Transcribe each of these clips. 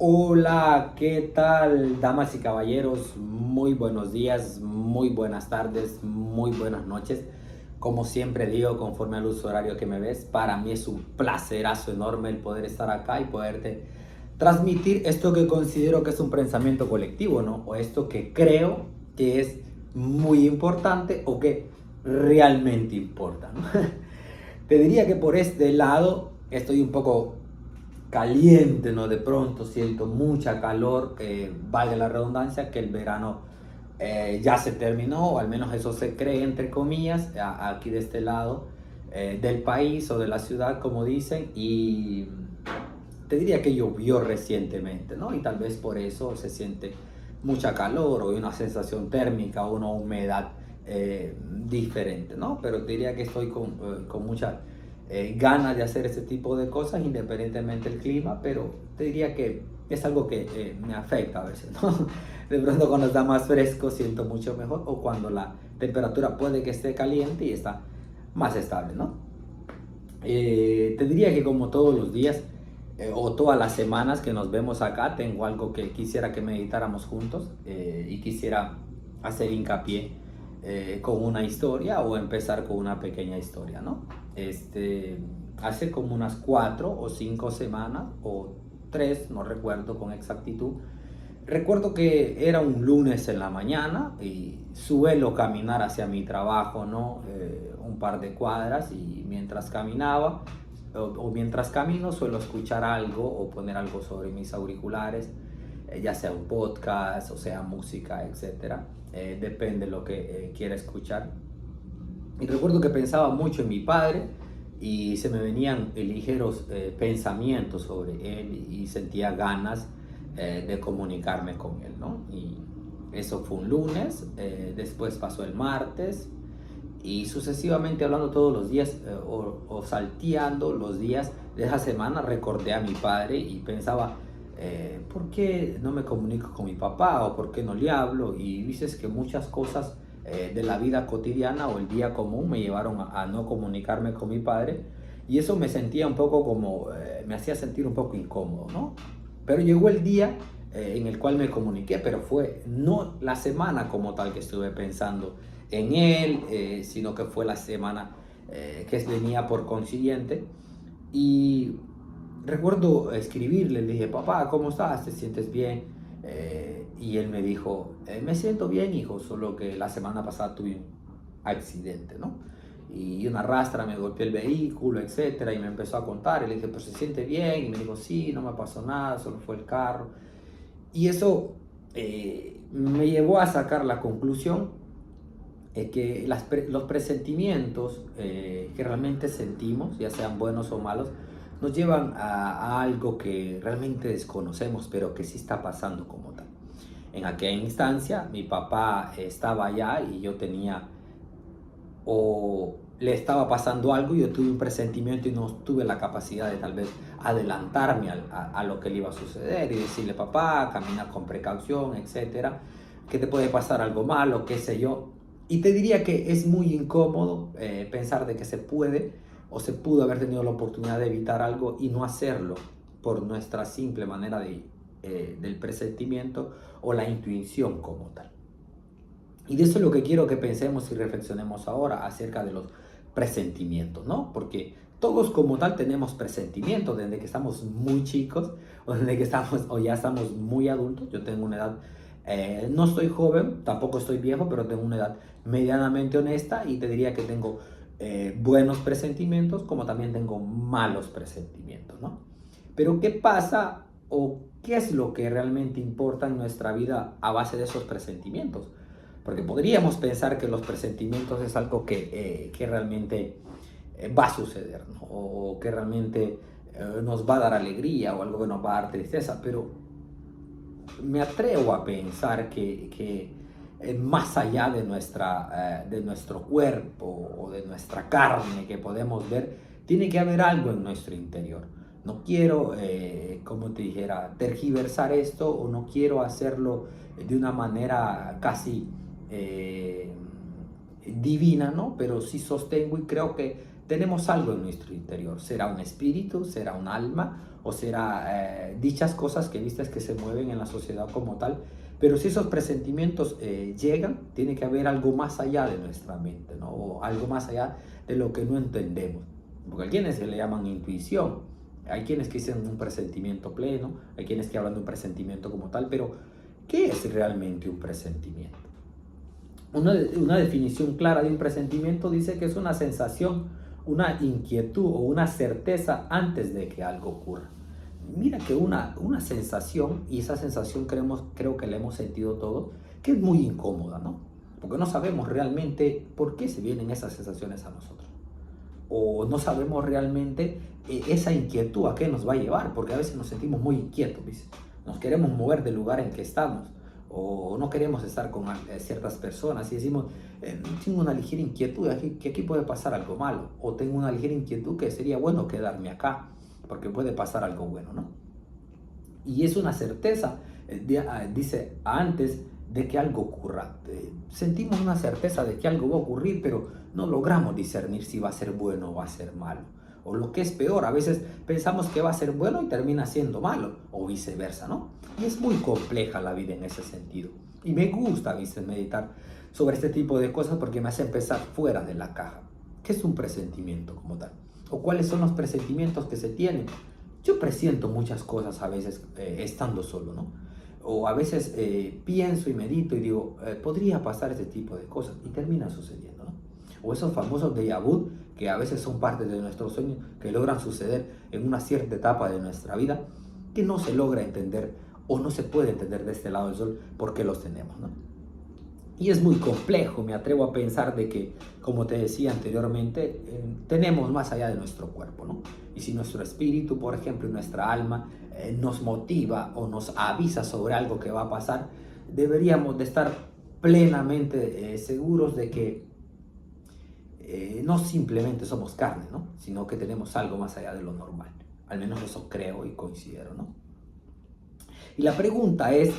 Hola, ¿qué tal, damas y caballeros? Muy buenos días, muy buenas tardes, muy buenas noches. Como siempre digo, conforme al uso horario que me ves, para mí es un placerazo enorme el poder estar acá y poderte transmitir esto que considero que es un pensamiento colectivo, ¿no? O esto que creo que es muy importante o que realmente importa, ¿no? Te diría que por este lado estoy un poco caliente, ¿no? De pronto siento mucha calor, valga la redundancia, que el verano ya se terminó, o al menos eso se cree, entre comillas, aquí de este lado del país o de la ciudad, como dicen, y te diría que llovió recientemente, ¿no? Y tal vez por eso se siente mucha calor o una sensación térmica o una humedad diferente, ¿no? Pero te diría que estoy con mucha ganas de hacer ese tipo de cosas independientemente del clima, pero te diría que es algo que me afecta a veces, ¿no? De pronto cuando está más fresco siento mucho mejor o cuando la temperatura puede que esté caliente y está más estable, ¿no? Te diría que como todos los días o todas las semanas que nos vemos acá, tengo algo que quisiera que meditáramos juntos y quisiera hacer hincapié con una historia o empezar con una pequeña historia, ¿no? Hace como unas 4 o 5 semanas o 3, no recuerdo con exactitud. Recuerdo que era un lunes en la mañana y suelo caminar hacia mi trabajo, ¿no? Un par de cuadras y mientras caminaba o mientras camino suelo escuchar algo o poner algo sobre mis auriculares, ya sea un podcast o sea música, etcétera. Depende de lo que quiera escuchar. Y recuerdo que pensaba mucho en mi padre y se me venían ligeros pensamientos sobre él y sentía ganas de comunicarme con él, ¿no? Y eso fue un lunes, después pasó el martes y sucesivamente hablando todos los días o salteando los días de esa semana recordé a mi padre y pensaba, ¿por qué no me comunico con mi papá o por qué no le hablo? Y dices que muchas cosas de la vida cotidiana o el día común me llevaron a no comunicarme con mi padre y eso me sentía un poco como, me hacía sentir un poco incómodo, ¿no? Pero llegó el día en el cual me comuniqué, pero fue no la semana como tal que estuve pensando en él, sino que fue la semana que venía por consiguiente. Y recuerdo escribirle, le dije, papá, ¿cómo estás? ¿Te sientes bien? Y él me dijo, me siento bien, hijo, solo que la semana pasada tuve un accidente, ¿no? Y una rastra me golpeó el vehículo, etcétera, y me empezó a contar, y le dije, pues se siente bien, y me dijo, sí, no me pasó nada, solo fue el carro. Y eso me llevó a sacar la conclusión que los presentimientos que realmente sentimos, ya sean buenos o malos, nos llevan a algo que realmente desconocemos, pero que sí está pasando como tal. En aquella instancia, mi papá estaba allá y yo tenía o le estaba pasando algo y yo tuve un presentimiento y no tuve la capacidad de tal vez adelantarme a lo que le iba a suceder y decirle, papá, camina con precaución, etcétera, que te puede pasar algo malo, qué sé yo. Y te diría que es muy incómodo pensar de que se puede o se pudo haber tenido la oportunidad de evitar algo y no hacerlo por nuestra simple manera del presentimiento o la intuición como tal. Y de eso es lo que quiero que pensemos y reflexionemos ahora acerca de los presentimientos, ¿no? Porque todos como tal tenemos presentimientos desde que estamos muy chicos o desde que estamos o ya estamos muy adultos. Yo tengo una edad, no estoy joven, tampoco estoy viejo, pero tengo una edad medianamente honesta y te diría que tengo buenos presentimientos como también tengo malos presentimientos, ¿no? Pero ¿qué pasa o qué es lo que realmente importa en nuestra vida a base de esos presentimientos? Porque podríamos pensar que los presentimientos es algo que realmente va a suceder, ¿no? O que realmente nos va a dar alegría o algo que nos va a dar tristeza, pero me atrevo a pensar que más allá de nuestro cuerpo o de nuestra carne que podemos ver, tiene que haber algo en nuestro interior. No quiero, como te dijera, tergiversar esto o no quiero hacerlo de una manera casi divina, ¿no? Pero sí sostengo y creo que tenemos algo en nuestro interior. ¿Será un espíritu? ¿Será un alma? ¿O será dichas cosas que vistes que se mueven en la sociedad como tal? Pero si esos presentimientos llegan, tiene que haber algo más allá de nuestra mente, ¿no? O algo más allá de lo que no entendemos. Porque hay quienes le llaman intuición, hay quienes que dicen un presentimiento pleno, hay quienes que hablan de un presentimiento como tal, pero ¿qué es realmente un presentimiento? Una definición clara de un presentimiento dice que es una sensación, una inquietud o una certeza antes de que algo ocurra. Mira que una sensación, y esa sensación creo que la hemos sentido todos, que es muy incómoda, ¿no? Porque no sabemos realmente por qué se vienen esas sensaciones a nosotros. O no sabemos realmente esa inquietud a qué nos va a llevar, porque a veces nos sentimos muy inquietos, ¿viste? Nos queremos mover del lugar en que estamos, o no queremos estar con ciertas personas y decimos, tengo una ligera inquietud, que aquí puede pasar algo malo, o tengo una ligera inquietud que sería bueno quedarme acá, porque puede pasar algo bueno, ¿no? Y es una certeza, dice antes de que algo ocurra. Sentimos una certeza de que algo va a ocurrir, pero no logramos discernir si va a ser bueno o va a ser malo. O lo que es peor, a veces pensamos que va a ser bueno y termina siendo malo, o viceversa, ¿no? Y es muy compleja la vida en ese sentido. Y me gusta, ¿viste?, meditar sobre este tipo de cosas porque me hace empezar fuera de la caja. ¿Qué es un presentimiento como tal? ¿O cuáles son los presentimientos que se tienen? Yo presiento muchas cosas a veces estando solo, ¿no? O a veces pienso y medito y digo, podría pasar ese tipo de cosas y termina sucediendo, ¿no? O esos famosos déjà vu que a veces son parte de nuestros sueños que logran suceder en una cierta etapa de nuestra vida que no se logra entender o no se puede entender de este lado del sol por qué los tenemos, ¿no? Y es muy complejo, me atrevo a pensar de que, como te decía anteriormente, tenemos más allá de nuestro cuerpo, ¿no? Y si nuestro espíritu, por ejemplo, y nuestra alma nos motiva o nos avisa sobre algo que va a pasar, deberíamos de estar plenamente seguros de que no simplemente somos carne, ¿no? Sino que tenemos algo más allá de lo normal. Al menos eso creo y considero, ¿no? Y la pregunta es,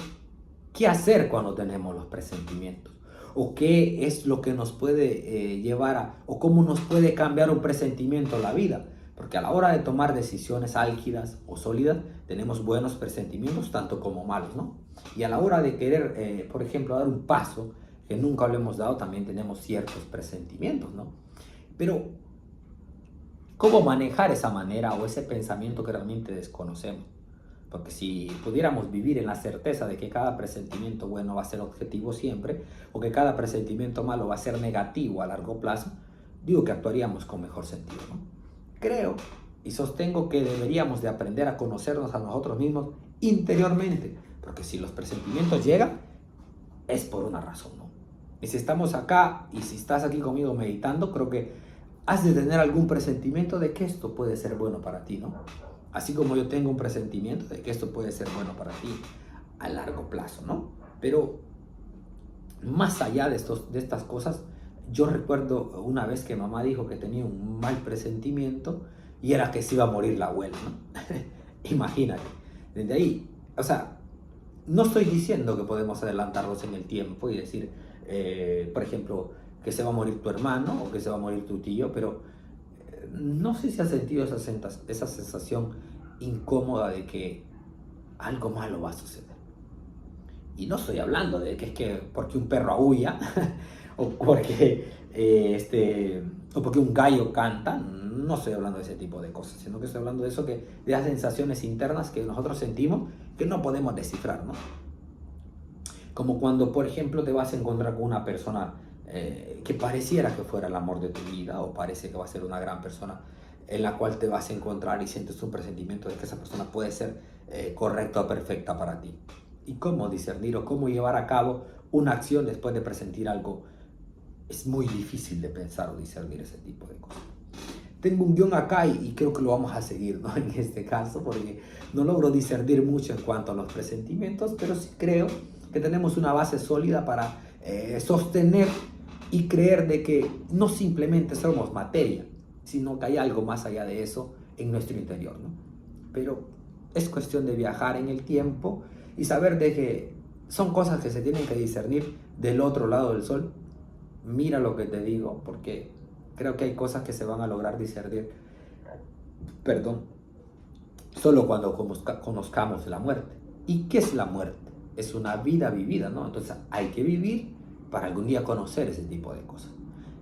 ¿qué hacer cuando tenemos los presentimientos? ¿O qué es lo que nos puede llevar o cómo nos puede cambiar un presentimiento la vida? Porque a la hora de tomar decisiones álgidas o sólidas, tenemos buenos presentimientos, tanto como malos, ¿no? Y a la hora de querer, por ejemplo, dar un paso que nunca lo hemos dado, también tenemos ciertos presentimientos, ¿no? Pero, ¿cómo manejar esa manera o ese pensamiento que realmente desconocemos? Porque si pudiéramos vivir en la certeza de que cada presentimiento bueno va a ser objetivo siempre, o que cada presentimiento malo va a ser negativo a largo plazo, digo que actuaríamos con mejor sentido, ¿no? Creo y sostengo que deberíamos de aprender a conocernos a nosotros mismos interiormente, porque si los presentimientos llegan, es por una razón, ¿no? Y si estamos acá, y si estás aquí conmigo meditando, creo que has de tener algún presentimiento de que esto puede ser bueno para ti, ¿no? Así como yo tengo un presentimiento de que esto puede ser bueno para ti a largo plazo, ¿no? Pero más allá de estas cosas, yo recuerdo una vez que mamá dijo que tenía un mal presentimiento y era que se iba a morir la abuela, ¿no? Imagínate. Desde ahí, o sea, no estoy diciendo que podemos adelantarnos en el tiempo y decir, por ejemplo, que se va a morir tu hermano o que se va a morir tu tío, pero no sé si has sentido esa sensación incómoda de que algo malo va a suceder. Y no estoy hablando de que es que porque un perro aúlla o o porque un gallo canta, no estoy hablando de ese tipo de cosas, sino que estoy hablando de eso, de las sensaciones internas que nosotros sentimos que no podemos descifrar, ¿no? Como cuando, por ejemplo, te vas a encontrar con una persona que pareciera que fuera el amor de tu vida, o parece que va a ser una gran persona en la cual te vas a encontrar y sientes un presentimiento de que esa persona puede ser correcta o perfecta para ti. ¿Y cómo discernir o cómo llevar a cabo una acción después de presentir algo? Es muy difícil de pensar o discernir ese tipo de cosas. Tengo un guión acá y creo que lo vamos a seguir, ¿no? En este caso, porque no logro discernir mucho en cuanto a los presentimientos, pero sí creo que tenemos una base sólida para sostener y creer de que no simplemente somos materia, sino que hay algo más allá de eso en nuestro interior, ¿no? Pero es cuestión de viajar en el tiempo y saber de que son cosas que se tienen que discernir del otro lado del sol. Mira lo que te digo, porque Creo que hay cosas que se van a lograr discernir, perdón, solo cuando conozcamos la muerte. ¿Y qué es la muerte? Es una vida vivida, ¿no? Entonces hay que vivir para algún día conocer ese tipo de cosas.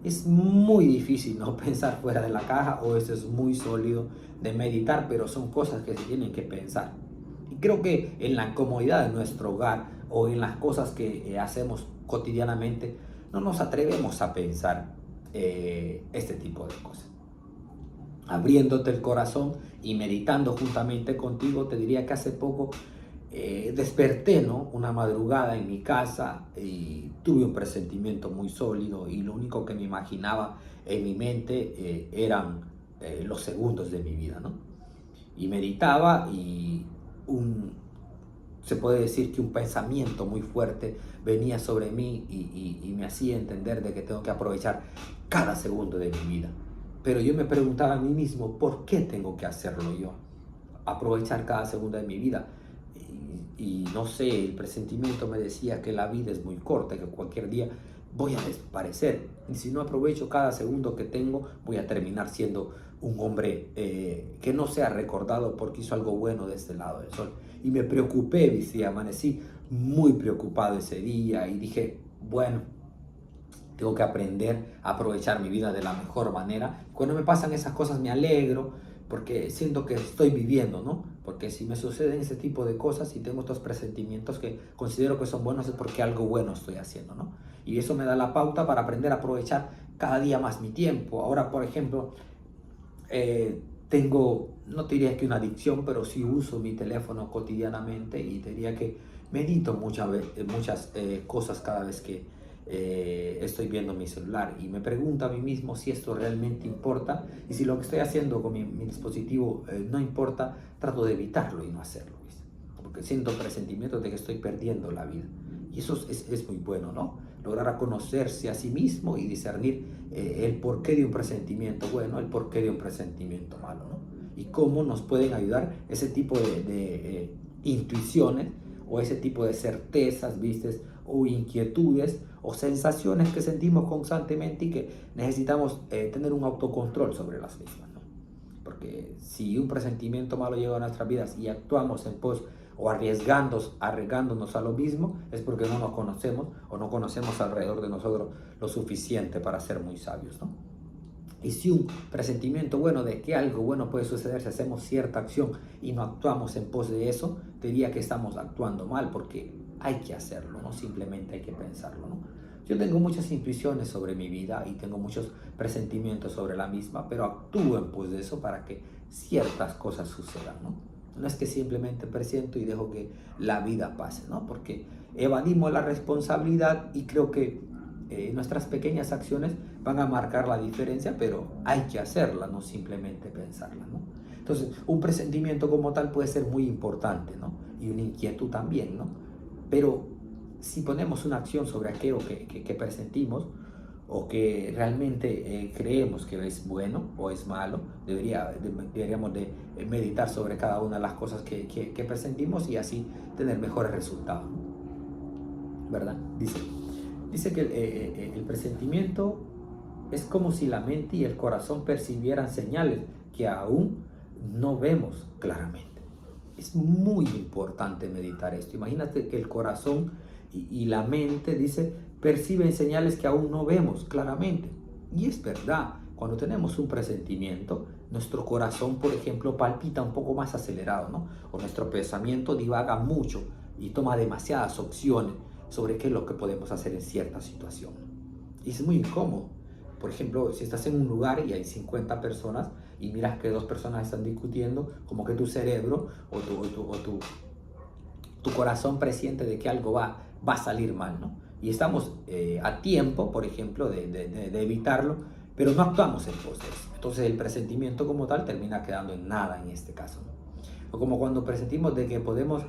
Es muy difícil no pensar fuera de la caja, o eso es muy sólido de meditar, pero son cosas que se tienen que pensar. Y creo que en la comodidad de nuestro hogar o en las cosas que hacemos cotidianamente, no nos atrevemos a pensar este tipo de cosas. Abriéndote el corazón y meditando juntamente contigo, te diría que hace poco desperté, ¿no? Una madrugada en mi casa y tuve un presentimiento muy sólido, y lo único que me imaginaba en mi mente eran los segundos de mi vida, ¿no? Y meditaba, y se puede decir que un pensamiento muy fuerte venía sobre mí y me hacía entender de que tengo que aprovechar cada segundo de mi vida. Pero yo me preguntaba a mí mismo, ¿por qué tengo que hacerlo yo? Aprovechar cada segundo de mi vida. Y no sé, el presentimiento me decía que la vida es muy corta, que cualquier día voy a desaparecer. Y si no aprovecho cada segundo que tengo, voy a terminar siendo un hombre que no sea recordado porque hizo algo bueno de este lado del sol. Y me preocupé, ¿viste? Amanecí muy preocupado ese día y dije, bueno, tengo que aprender a aprovechar mi vida de la mejor manera. Cuando me pasan esas cosas me alegro porque siento que estoy viviendo, ¿no? Porque si me suceden ese tipo de cosas y tengo estos presentimientos que considero que son buenos, es porque algo bueno estoy haciendo, ¿no? Y eso me da la pauta para aprender a aprovechar cada día más mi tiempo. Ahora, por ejemplo, tengo, no te diría que una adicción, pero sí uso mi teléfono cotidianamente, y te diría que medito muchas cosas cada vez que estoy viendo mi celular, y me pregunto a mí mismo si esto realmente importa, y si lo que estoy haciendo con mi dispositivo no importa, trato de evitarlo y no hacerlo, ¿viste? Porque siento presentimientos de que estoy perdiendo la vida, y eso es muy bueno, ¿no? Lograr conocerse a sí mismo y discernir el porqué de un presentimiento bueno, el porqué de un presentimiento malo, ¿no? Y cómo nos pueden ayudar ese tipo de intuiciones, o ese tipo de certezas, ¿vistes? O inquietudes o sensaciones que sentimos constantemente y que necesitamos tener un autocontrol sobre las mismas, ¿no? Porque si un presentimiento malo llega a nuestras vidas y actuamos en pos o arriesgándonos a lo mismo, es porque no nos conocemos, o no conocemos alrededor de nosotros lo suficiente para ser muy sabios, ¿no? Y si un presentimiento bueno de que algo bueno puede suceder si hacemos cierta acción y no actuamos en pos de eso, diría que estamos actuando mal, porque hay que hacerlo, no simplemente hay que pensarlo, ¿no? Yo tengo muchas intuiciones sobre mi vida y tengo muchos presentimientos sobre la misma, pero actúo en pos de eso para que ciertas cosas sucedan, ¿no? No es que simplemente presiento y dejo que la vida pase, ¿no? Porque evadimos la responsabilidad, y creo que nuestras pequeñas acciones van a marcar la diferencia, pero hay que hacerla, no simplemente pensarla, ¿no? Entonces, un presentimiento como tal puede ser muy importante, ¿no? Y una inquietud también, ¿no? Pero si ponemos una acción sobre aquello que presentimos, o que realmente creemos que es bueno o es malo, deberíamos de meditar sobre cada una de las cosas que presentimos, y así tener mejores resultados, ¿verdad? Dice que el presentimiento es como si la mente y el corazón percibieran señales que aún no vemos claramente. Es muy importante meditar esto. Imagínate que el corazón y la mente, dice, perciben señales que aún no vemos claramente. Y es verdad, cuando tenemos un presentimiento, nuestro corazón, por ejemplo, palpita un poco más acelerado, ¿no? O nuestro pensamiento divaga mucho y toma demasiadas opciones sobre qué es lo que podemos hacer en cierta situación. Y es muy incómodo. Por ejemplo, si estás en un lugar y hay 50 personas y miras que dos personas están discutiendo, como que tu cerebro o tu corazón presiente de que algo va a salir mal, ¿no? Y estamos a tiempo, por ejemplo, de evitarlo, pero no actuamos en pos de eso. Entonces el presentimiento como tal termina quedando en nada en este caso, ¿no? O como cuando presentimos de que podemos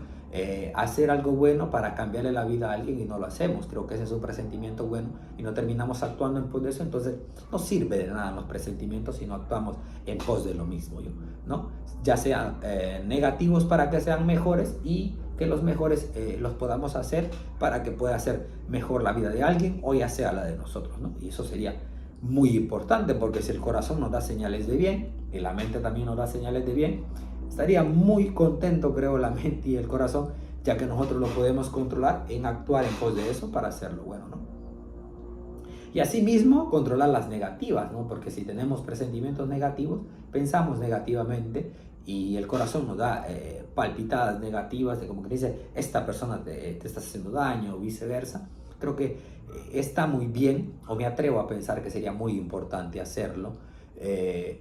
hacer algo bueno para cambiarle la vida a alguien y no lo hacemos. Creo que ese es un presentimiento bueno y no terminamos actuando en pos de eso. Entonces no sirve de nada los presentimientos si no actuamos en pos de lo mismo, ¿no? Ya sean negativos para que sean mejores, y que los mejores los podamos hacer para que pueda ser mejor la vida de alguien, o ya sea la de nosotros, ¿no? Y eso sería muy importante, porque si el corazón nos da señales de bien y la mente también nos da señales de bien, estaría muy contento, creo, la mente y el corazón, ya que nosotros lo podemos controlar en actuar en pos de eso para hacerlo bueno, ¿no? Y asimismo, controlar las negativas, ¿no? Porque si tenemos presentimientos negativos, pensamos negativamente y el corazón nos da palpitadas negativas de como que dice, esta persona te está haciendo daño o viceversa. Creo que está muy bien, o me atrevo a pensar que sería muy importante hacerlo,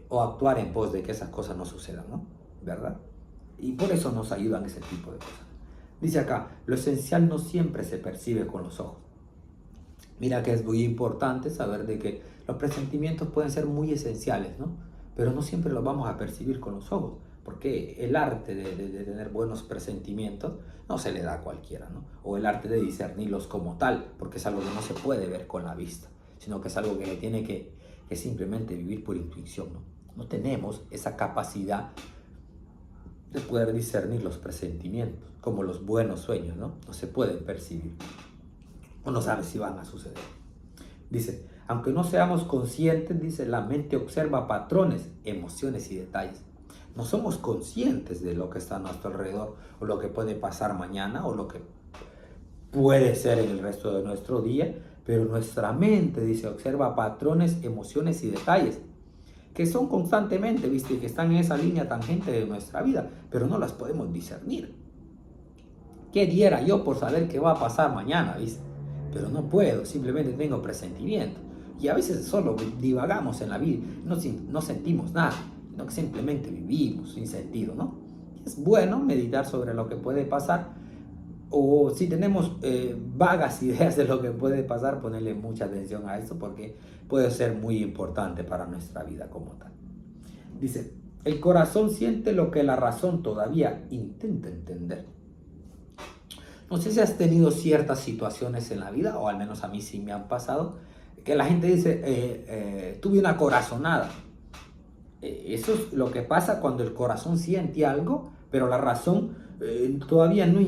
o actuar en pos de que esas cosas no sucedan, ¿no? ¿Verdad? Y por eso nos ayudan ese tipo de cosas. Dice acá, lo esencial no siempre se percibe con los ojos. Mira que es muy importante saber de que los presentimientos pueden ser muy esenciales, ¿no? Pero no siempre los vamos a percibir con los ojos, porque el arte de tener buenos presentimientos no se le da a cualquiera, ¿no? O el arte de discernirlos como tal, porque es algo que no se puede ver con la vista, sino que es algo que se tiene que simplemente vivir por intuición, ¿no? No tenemos esa capacidad de poder discernir los presentimientos, como los buenos sueños, ¿no? No se pueden percibir. Uno sabe si van a suceder. Dice, aunque no seamos conscientes, dice, la mente observa patrones, emociones y detalles. No somos conscientes de lo que está a nuestro alrededor, o lo que puede pasar mañana, o lo que puede ser en el resto de nuestro día, pero nuestra mente, dice, observa patrones, emociones y detalles, que son constantemente, viste, que están en esa línea tangente de nuestra vida, pero no las podemos discernir. ¿Qué diera yo por saber qué va a pasar mañana, viste? Pero no puedo, simplemente tengo presentimiento. Y a veces solo divagamos en la vida, no sentimos nada, sino que simplemente vivimos sin sentido, ¿no? Es bueno meditar sobre lo que puede pasar, o si tenemos vagas ideas de lo que puede pasar, ponerle mucha atención a esto porque puede ser muy importante para nuestra vida como tal. Dice, el corazón siente lo que la razón todavía intenta entender. No sé si has tenido ciertas situaciones en la vida, o al menos a mí sí me han pasado, que la gente dice, tuve una corazonada. Eso es lo que pasa cuando el corazón siente algo, pero la razón todavía no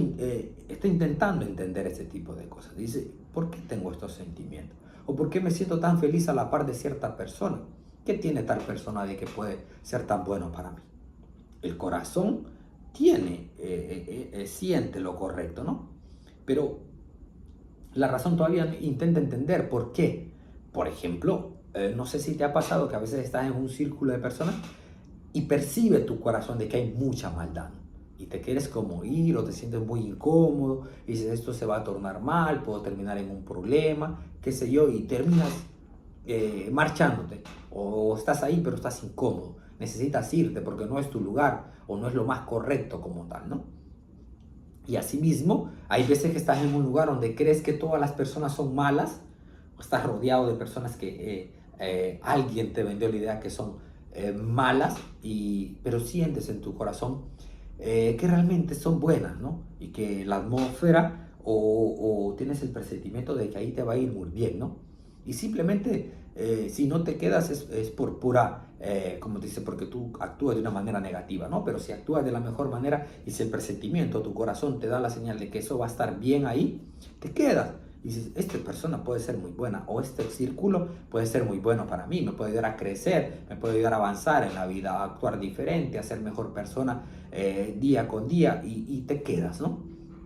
está intentando entender ese tipo de cosas. Dice, ¿por qué tengo estos sentimientos? ¿O por qué me siento tan feliz a la par de cierta persona? ¿Qué tiene tal persona de que puede ser tan bueno para mí? El corazón siente lo correcto, ¿no? Pero la razón todavía intenta entender por qué. Por ejemplo, no sé si te ha pasado que a veces estás en un círculo de personas y percibe tu corazón de que hay mucha maldad, ¿no? Y te quieres como ir o te sientes muy incómodo y dices, esto se va a tornar mal, puedo terminar en un problema, qué sé yo, y terminas marchándote, o estás ahí pero estás incómodo, necesitas irte porque no es tu lugar o no es lo más correcto como tal, ¿no? Y asimismo, hay veces que estás en un lugar donde crees que todas las personas son malas, o estás rodeado de personas que alguien te vendió la idea que son malas, pero sientes en tu corazón que realmente son buenas, ¿no? Y que la atmósfera o tienes el presentimiento de que ahí te va a ir muy bien, ¿no? Y simplemente, si no te quedas es por pura, como te dice, porque tú actúas de una manera negativa, ¿no? Pero si actúas de la mejor manera y si el presentimiento, tu corazón te da la señal de que eso va a estar bien ahí, te quedas. Y dices, esta persona puede ser muy buena, o este círculo puede ser muy bueno para mí, me puede ayudar a crecer, me puede ayudar a avanzar en la vida, a actuar diferente, a ser mejor persona día con día, y te quedas, ¿no?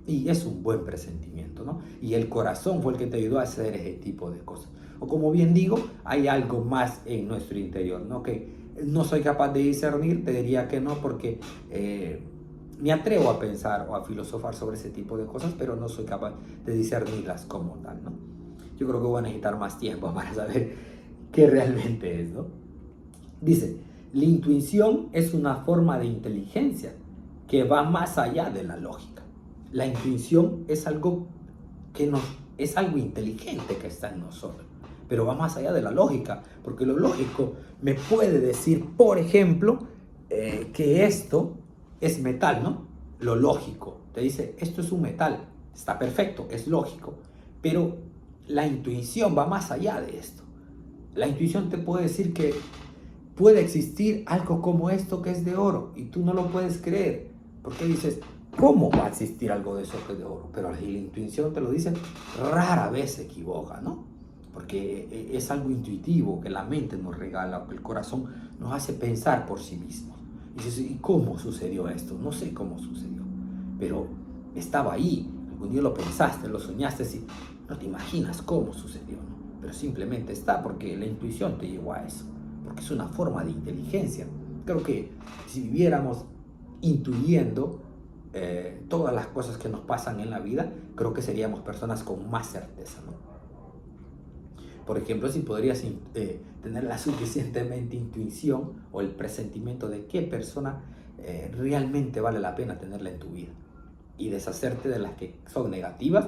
Y es un buen presentimiento, ¿no? Y el corazón fue el que te ayudó a hacer ese tipo de cosas. O como bien digo, hay algo más en nuestro interior, ¿no? Que no soy capaz de discernir, te diría que no, porque me atrevo a pensar o a filosofar sobre ese tipo de cosas, pero no soy capaz de discernirlas como tal, ¿no? Yo creo que voy a necesitar más tiempo para saber qué realmente es, ¿no? Dice, la intuición es una forma de inteligencia que va más allá de la lógica. La intuición es algo es algo inteligente que está en nosotros, pero va más allá de la lógica, porque lo lógico me puede decir, por ejemplo, que esto es metal, ¿no? Lo lógico te dice, esto es un metal, está perfecto, es lógico, pero la intuición va más allá de esto. La intuición te puede decir que puede existir algo como esto que es de oro y tú no lo puedes creer, porque dices, ¿cómo va a existir algo de eso que es de oro? Pero la intuición te lo dice, rara vez se equivoca, ¿no? porque es algo intuitivo que la mente nos regala o que el corazón nos hace pensar por sí mismo. Y dices, ¿y cómo sucedió esto? No sé cómo sucedió, pero estaba ahí. Algún día lo pensaste, lo soñaste y no te imaginas cómo sucedió, ¿no? Pero simplemente está porque la intuición te llevó a eso, porque es una forma de inteligencia. Creo que si viviéramos intuyendo todas las cosas que nos pasan en la vida, creo que seríamos personas con más certeza, ¿no? Por ejemplo, si podrías tener la suficientemente intuición o el presentimiento de qué persona realmente vale la pena tenerla en tu vida y deshacerte de las que son negativas,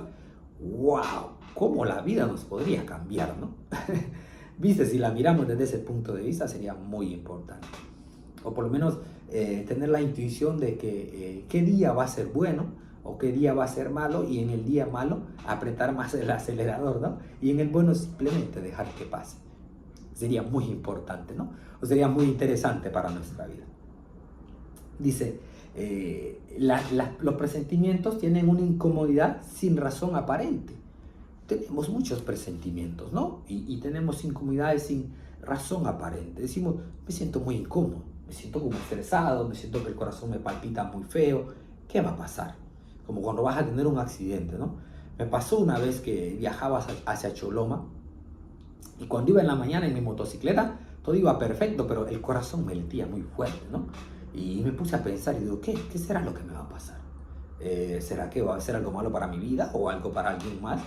wow, cómo la vida nos podría cambiar, ¿no? Viste, si la miramos desde ese punto de vista sería muy importante. O por lo menos tener la intuición de que qué día va a ser bueno o qué día va a ser malo, y en el día malo apretar más el acelerador, ¿no? Y en el bueno simplemente dejar que pase. Sería muy importante, ¿no? O sería muy interesante para nuestra vida. Dice, los presentimientos tienen una incomodidad sin razón aparente. Tenemos muchos presentimientos, ¿no? Y tenemos incomodidades sin razón aparente. Decimos, me siento muy incómodo, me siento como estresado, me siento que el corazón me palpita muy feo. ¿Qué va a pasar? Como cuando vas a tener un accidente, ¿no? Me pasó una vez que viajaba hacia Choloma y cuando iba en la mañana en mi motocicleta, todo iba perfecto, pero el corazón me latía muy fuerte, ¿no? Y me puse a pensar y digo, ¿qué será lo que me va a pasar? ¿Será que va a ser algo malo para mi vida o algo para alguien más?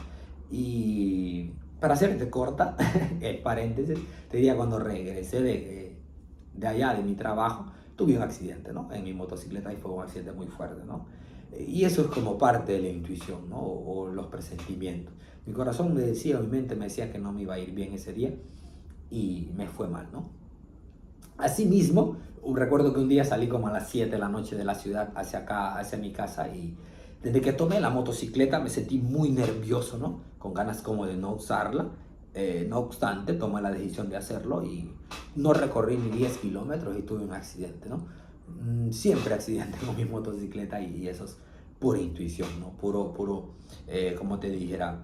Y para hacerte corta, el paréntesis, te diría, cuando regresé de allá, de mi trabajo, tuve un accidente, ¿no? En mi motocicleta, y fue un accidente muy fuerte, ¿no? Y eso es como parte de la intuición, ¿no? O los presentimientos. Mi corazón me decía, mi mente me decía que no me iba a ir bien ese día y me fue mal, ¿no? Asimismo, recuerdo que un día salí como a las 7 de la noche de la ciudad hacia acá, hacia mi casa, y desde que tomé la motocicleta me sentí muy nervioso, ¿no? Con ganas como de no usarla. No obstante, tomé la decisión de hacerlo y no recorrí ni 10 kilómetros y tuve un accidente, ¿no? Siempre accidente con mi motocicleta, y eso es pura intuición, ¿no? Como te dijera,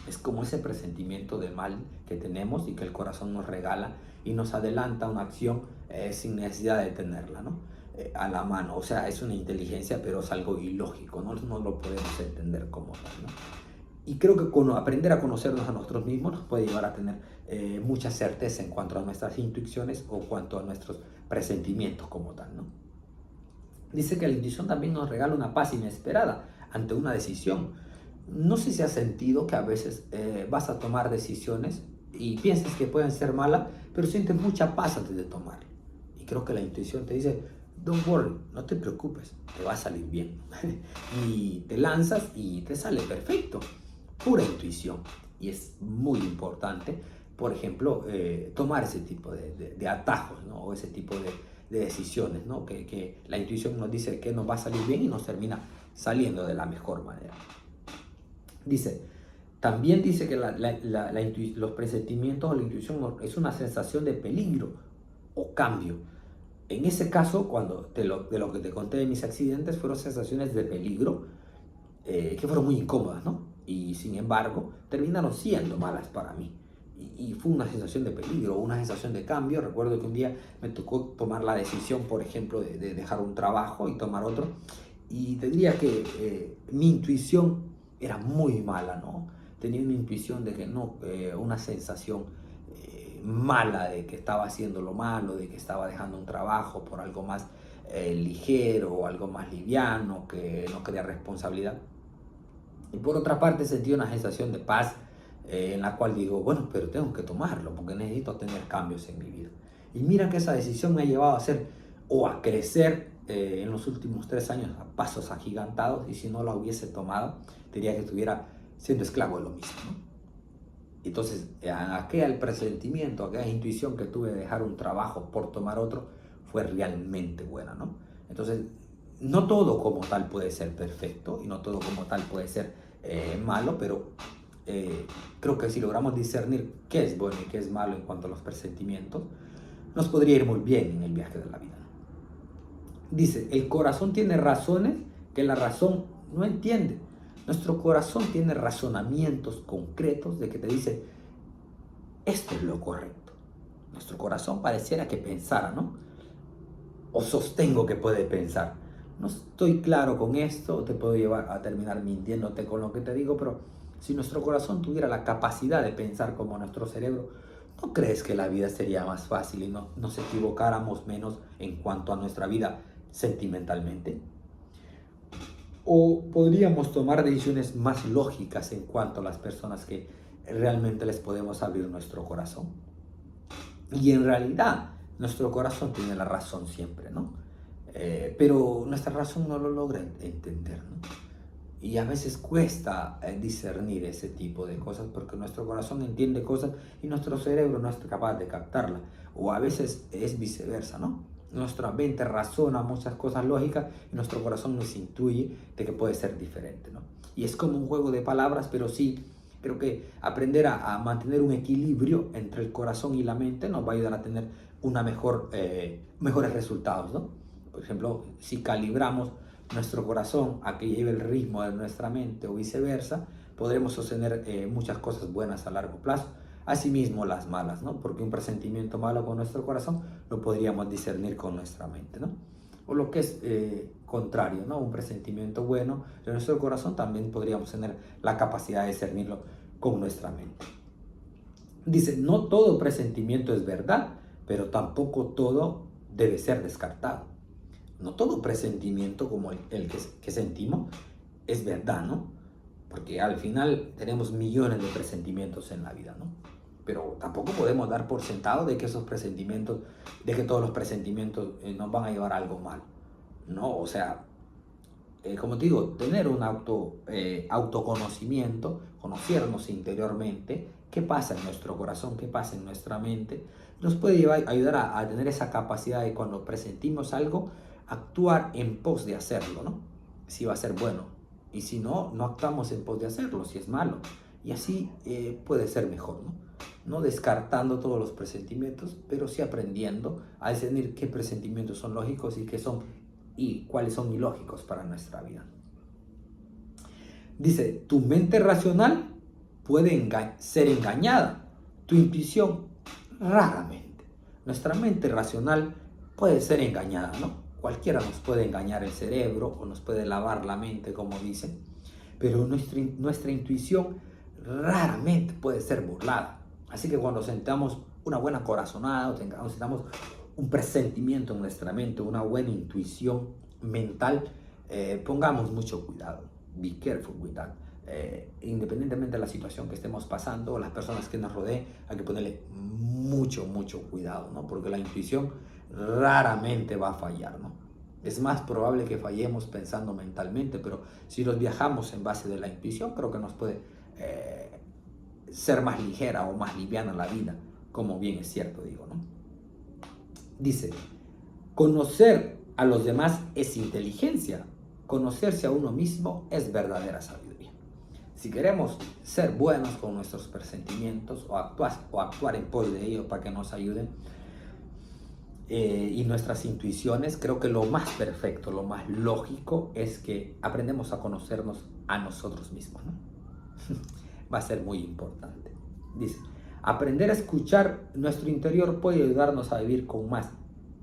es como ese presentimiento de mal que tenemos y que el corazón nos regala y nos adelanta una acción sin necesidad de tenerla, ¿no? A la mano. O sea, es una inteligencia, pero es algo ilógico, ¿no? No lo podemos entender como tal, ¿no? Y creo que aprender a conocernos a nosotros mismos nos puede llevar a tener mucha certeza en cuanto a nuestras intuiciones o cuanto a nuestros presentimientos como tal, ¿no? Dice que la intuición también nos regala una paz inesperada ante una decisión. No sé si has sentido que a veces vas a tomar decisiones y piensas que pueden ser malas, pero sientes mucha paz antes de tomarlo. Y creo que la intuición te dice, don't worry, no te preocupes, te va a salir bien. Y te lanzas y te sale perfecto. Pura intuición. Y es muy importante, por ejemplo, tomar ese tipo de atajos, ¿no? O ese tipo de decisiones, ¿no? Que la intuición nos dice que nos va a salir bien y nos termina saliendo de la mejor manera. Dice, también dice que los presentimientos o la intuición es una sensación de peligro o cambio. En ese caso, cuando de lo que te conté de mis accidentes, fueron sensaciones de peligro que fueron muy incómodas, ¿no? Y sin embargo, terminaron siendo malas para mí. Y fue una sensación de peligro, una sensación de cambio. Recuerdo que un día me tocó tomar la decisión, por ejemplo, de dejar un trabajo y tomar otro. Y te diría que mi intuición era muy mala, ¿no? Tenía una intuición de que no, una sensación mala de que estaba haciendo lo malo, de que estaba dejando un trabajo por algo más ligero o algo más liviano, que no quería responsabilidad. Y por otra parte sentí una sensación de paz en la cual digo, bueno, pero tengo que tomarlo porque necesito tener cambios en mi vida. Y mira que esa decisión me ha llevado a hacer o a crecer en los últimos 3 años a pasos agigantados, y si no la hubiese tomado, diría que estuviera siendo esclavo de lo mismo, ¿no? Entonces, aquel presentimiento, aquella intuición que tuve de dejar un trabajo por tomar otro, fue realmente buena, ¿no? Entonces, no todo como tal puede ser perfecto y no todo como tal puede ser malo, pero creo que si logramos discernir qué es bueno y qué es malo en cuanto a los presentimientos, nos podría ir muy bien en el viaje de la vida, ¿no? Dice, el corazón tiene razones que la razón no entiende. Nuestro corazón tiene razonamientos concretos de que te dice, esto es lo correcto. Nuestro corazón pareciera que pensara, ¿no? O sostengo que puede pensar. No estoy claro con esto, te puedo llevar a terminar mintiéndote con lo que te digo, pero si nuestro corazón tuviera la capacidad de pensar como nuestro cerebro, ¿no crees que la vida sería más fácil y no nos equivocáramos menos en cuanto a nuestra vida sentimentalmente? ¿O podríamos tomar decisiones más lógicas en cuanto a las personas que realmente les podemos abrir nuestro corazón? Y en realidad, nuestro corazón tiene la razón siempre, ¿no? Pero nuestra razón no lo logra entender, ¿no? Y a veces cuesta discernir ese tipo de cosas porque nuestro corazón entiende cosas y nuestro cerebro no es capaz de captarla. O a veces es viceversa, ¿no? Nuestra mente razona muchas cosas lógicas y nuestro corazón nos intuye de que puede ser diferente, ¿no? Y es como un juego de palabras, pero sí, creo que aprender a mantener un equilibrio entre el corazón y la mente nos va a ayudar a tener mejores resultados, ¿no? Por ejemplo, si calibramos nuestro corazón a que lleve el ritmo de nuestra mente o viceversa, podremos sostener muchas cosas buenas a largo plazo. Asimismo las malas, ¿no? Porque un presentimiento malo con nuestro corazón lo podríamos discernir con nuestra mente, ¿no? O lo que es contrario, ¿no? Un presentimiento bueno de nuestro corazón también podríamos tener la capacidad de discernirlo con nuestra mente. Dice, no todo presentimiento es verdad, pero tampoco todo debe ser descartado. No todo presentimiento como el que sentimos es verdad, ¿no? Porque al final tenemos millones de presentimientos en la vida, ¿no? Pero tampoco podemos dar por sentado de que esos presentimientos, de que todos los presentimientos nos van a llevar a algo mal, ¿no? O sea, como te digo, tener un autoconocimiento, conocernos interiormente, qué pasa en nuestro corazón, qué pasa en nuestra mente, nos puede ayudar a tener esa capacidad de cuando presentimos algo, actuar en pos de hacerlo, ¿no? Si va a ser bueno. Y si no, no actuamos en pos de hacerlo, si es malo. Y así puede ser mejor, ¿no? No descartando todos los presentimientos, pero sí aprendiendo a discernir qué presentimientos son lógicos y qué son y cuáles son ilógicos para nuestra vida. Dice, tu mente racional puede ser engañada, tu intuición raramente. Nuestra mente racional puede ser engañada, ¿no? Cualquiera nos puede engañar el cerebro o nos puede lavar la mente, como dicen, pero nuestra intuición raramente puede ser burlada. Así que cuando sentamos una buena corazonada o sentamos un presentimiento en nuestra mente, una buena intuición mental, pongamos mucho cuidado. Be careful with that. Independientemente de la situación que estemos pasando o las personas que nos rodeen, hay que ponerle mucho cuidado, ¿no? Porque la intuición raramente va a fallar, ¿no? Es más probable que fallemos pensando mentalmente, pero si los viajamos en base de la intuición, creo que nos puede ser más ligera o más liviana la vida, como bien es cierto, digo, ¿no? Dice, conocer a los demás es inteligencia, conocerse a uno mismo es verdadera sabiduría. Si queremos ser buenos con nuestros presentimientos o actuar en pos de ellos para que nos ayuden y nuestras intuiciones, creo que lo más perfecto, lo más lógico es que aprendemos a conocernos a nosotros mismos, ¿no? Va a ser muy importante. Dice, aprender a escuchar nuestro interior puede ayudarnos a vivir con más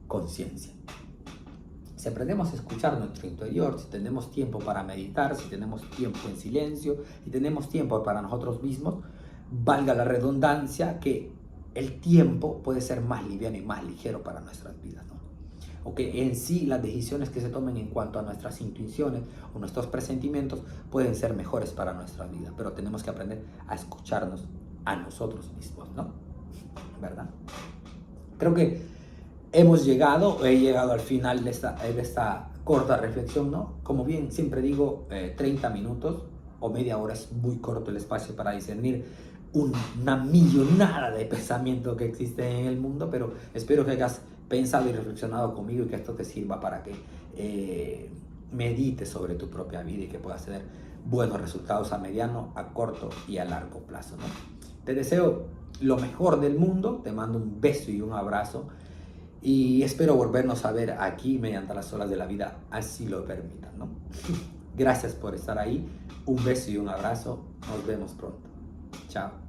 conciencia. Si aprendemos a escuchar nuestro interior, si tenemos tiempo para meditar, si tenemos tiempo en silencio, si tenemos tiempo para nosotros mismos, valga la redundancia que el tiempo puede ser más liviano y más ligero para nuestras vidas, ¿no? O que en sí las decisiones que se tomen en cuanto a nuestras intuiciones o nuestros presentimientos pueden ser mejores para nuestra vida, pero tenemos que aprender a escucharnos a nosotros mismos, ¿no? ¿Verdad? Creo que he llegado al final de esta corta reflexión, ¿no? Como bien siempre digo, 30 minutos o media hora es muy corto el espacio para discernir una millonada de pensamientos que existen en el mundo, pero espero que hayas pensado y reflexionado conmigo y que esto te sirva para que medites sobre tu propia vida y que puedas tener buenos resultados a mediano, a corto y a largo plazo, ¿no? Te deseo lo mejor del mundo, te mando un beso y un abrazo y espero volvernos a ver aquí mediante las olas de la vida, así lo permitan, ¿no? Gracias por estar ahí, un beso y un abrazo, nos vemos pronto. Chao.